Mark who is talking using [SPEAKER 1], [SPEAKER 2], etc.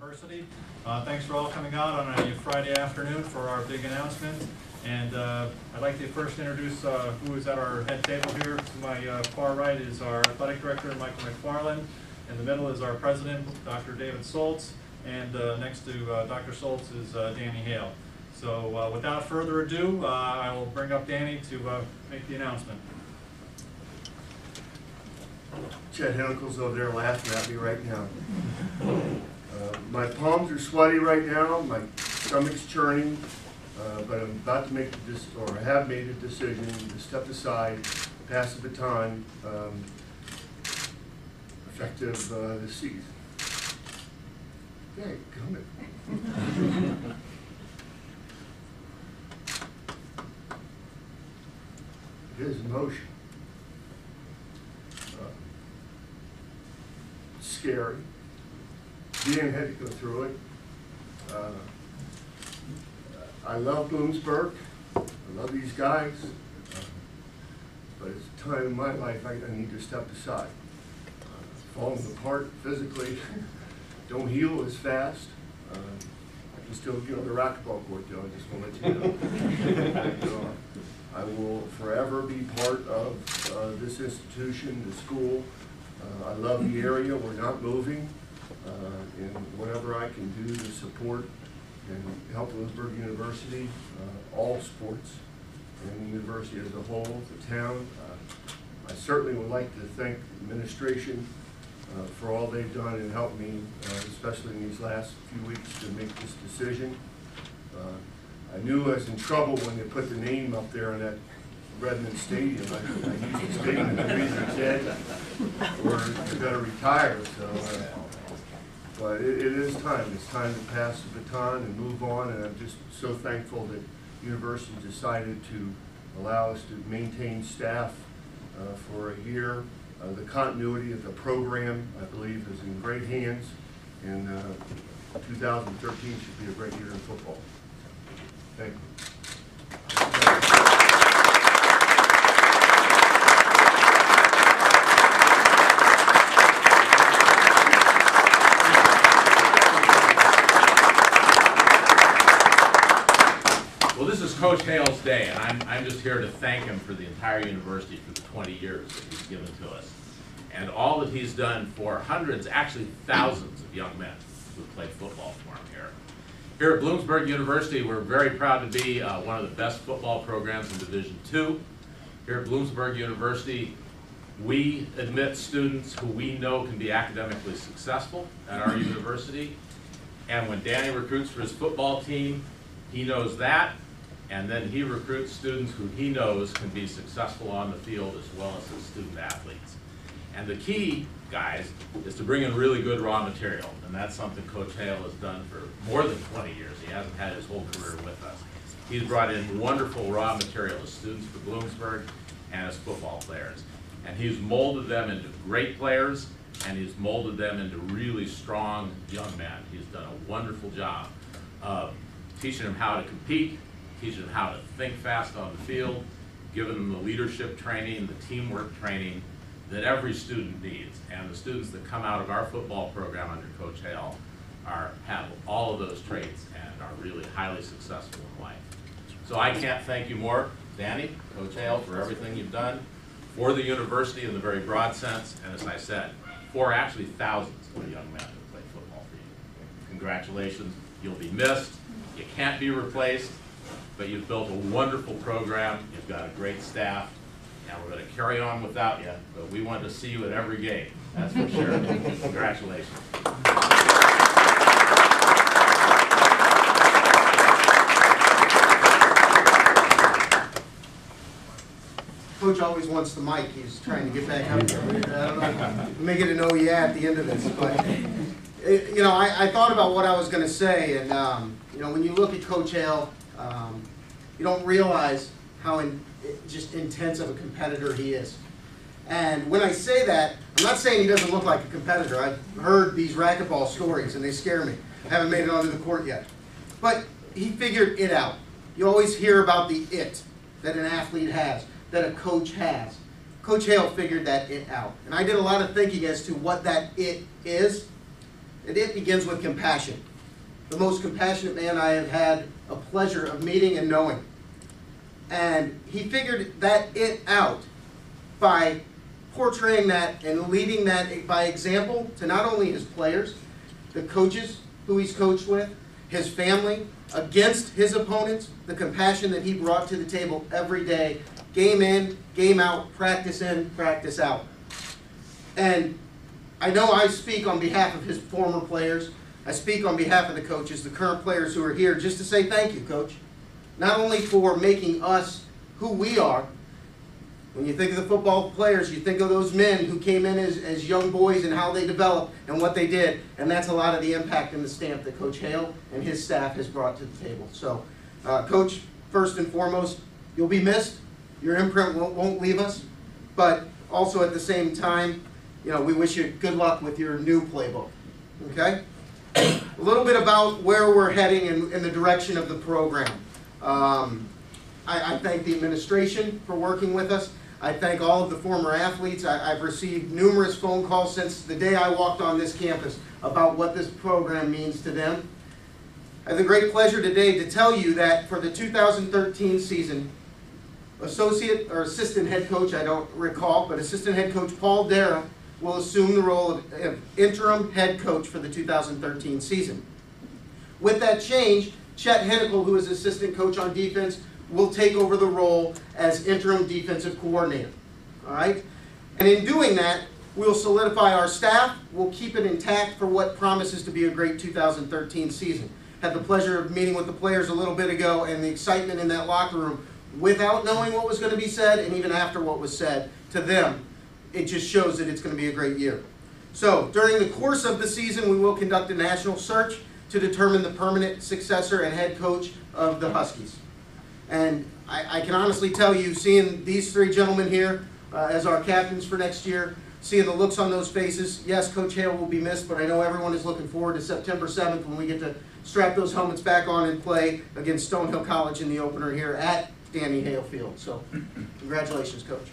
[SPEAKER 1] University. Thanks for all coming out on a Friday afternoon for our big announcement. And I'd like to first introduce who is at our head table here. To my far right is our athletic director, Michael McFarland. In the middle is our president, Dr. David Soltz. And next to Dr. Soltz is Danny Hale. So without further ado, I will bring up Danny to make the announcement.
[SPEAKER 2] Chet Hennickel's over there laughing at me right now. My palms are sweaty right now, my stomach's churning, but I'm about to make or have made a decision to step aside, pass the baton, effective this season. Okay, come in. It is emotion. Scary. Dan had to go through it. I love Bloomsburg. I love these guys. But it's a time in my life I need to step aside. Falling apart physically. Don't heal as fast. I can still get on the racquetball court, though. I just want to let you know. I will forever be part of this institution, the school. I love the area. We're not moving. And whatever I can do to support and help Bloomsburg University, all sports, and the university as a whole, the town. I certainly would like to thank the administration for all they've done and helped me, especially in these last few weeks, to make this decision. I knew I was in trouble when they put the name up there on that Redmond Stadium. I used the stadium to raise their kid, or you better retire. So, but it is time. It's time to pass the baton and move on. And I'm just so thankful that the university decided to allow us to maintain staff for a year. The continuity of the program, I believe, is in great hands. And 2013 should be a great year in football. Thank you.
[SPEAKER 3] Well, this is Coach Hale's day, and I'm just here to thank him for the entire university for the 20 years that he's given to us. And all that he's done for hundreds, actually thousands of young men who played football for him here. Here at Bloomsburg University, we're very proud to be one of the best football programs in Division II. Here at Bloomsburg University, we admit students who we know can be academically successful at our university. And when Danny recruits for his football team, he knows that, and then he recruits students who he knows can be successful on the field as well as his student athletes. And the key, guys, is to bring in really good raw material, and that's something Coach Hale has done for more than 20 years. He hasn't had his whole career with us. He's brought in wonderful raw material as students for Bloomsburg and as football players. And he's molded them into great players, and he's molded them into really strong young men. He's done a wonderful job of teaching them how to compete, teaching them how to think fast on the field, giving them the leadership training, the teamwork training that every student needs. And the students that come out of our football program under Coach Hale have all of those traits and are really highly successful in life. So I can't thank you more, Danny, Coach Hale, for everything you've done for the university in the very broad sense, and as I said, for actually thousands of young men who play football for you. Congratulations. You'll be missed. You can't be replaced, but you've built a wonderful program. You've got a great staff, and we're going to carry on without you, but we want to see you at every game. That's for sure. Congratulations.
[SPEAKER 4] Coach always wants the mic. He's trying to get back up there. I don't know. Make it an oh yeah at the end of this, but you know, I thought about what I was going to say, and you know, when you look at Coach Hale, you don't realize how just intense of a competitor he is. And when I say that, I'm not saying he doesn't look like a competitor. I've heard these racquetball stories, and they scare me. I haven't made it onto the court yet. But he figured it out. You always hear about the it that an athlete has, that a coach has. Coach Hale figured that it out. And I did a lot of thinking as to what that it is. it begins with compassion. The most compassionate man I have had a pleasure of meeting and knowing. And he figured it out by portraying that and leading that by example to not only his players, the coaches who he's coached with, his family, against his opponents, the compassion that he brought to the table every day, game in, game out, practice in, practice out. And I know I speak on behalf of his former players. I speak on behalf of the coaches, the current players who are here, just to say thank you, Coach. Not only for making us who we are. When you think of the football players, you think of those men who came in as young boys and how they developed and what they did. And that's a lot of the impact and the stamp that Coach Hale and his staff has brought to the table. So, Coach, first and foremost, you'll be missed. Your imprint won't leave us. But also at the same time, we wish you good luck with your new playbook. Okay? A little bit about where we're heading in the direction of the program. I thank the administration for working with us. I thank all of the former athletes. I've received numerous phone calls since the day I walked on this campus about what this program means to them. I have the great pleasure today to tell you that for the 2013 season, associate or assistant head coach, I don't recall, but assistant head coach Paul Dara will assume the role of interim head coach for the 2013 season. With that change, Chet Hennicle, who is assistant coach on defense, will take over the role as interim defensive coordinator. All right? And in doing that, we'll solidify our staff. We'll keep it intact for what promises to be a great 2013 season. Had the pleasure of meeting with the players a little bit ago, and the excitement in that locker room, without knowing what was going to be said, and even after what was said to them, it just shows that it's going to be a great year. So, during the course of the season, we will conduct a national search to determine the permanent successor and head coach of the Huskies. And I can honestly tell you, seeing these three gentlemen here as our captains for next year, seeing the looks on those faces, yes, Coach Hale will be missed, but I know everyone is looking forward to September 7th when we get to strap those helmets back on and play against Stonehill College in the opener here at Danny Hale Field. So, congratulations, Coach.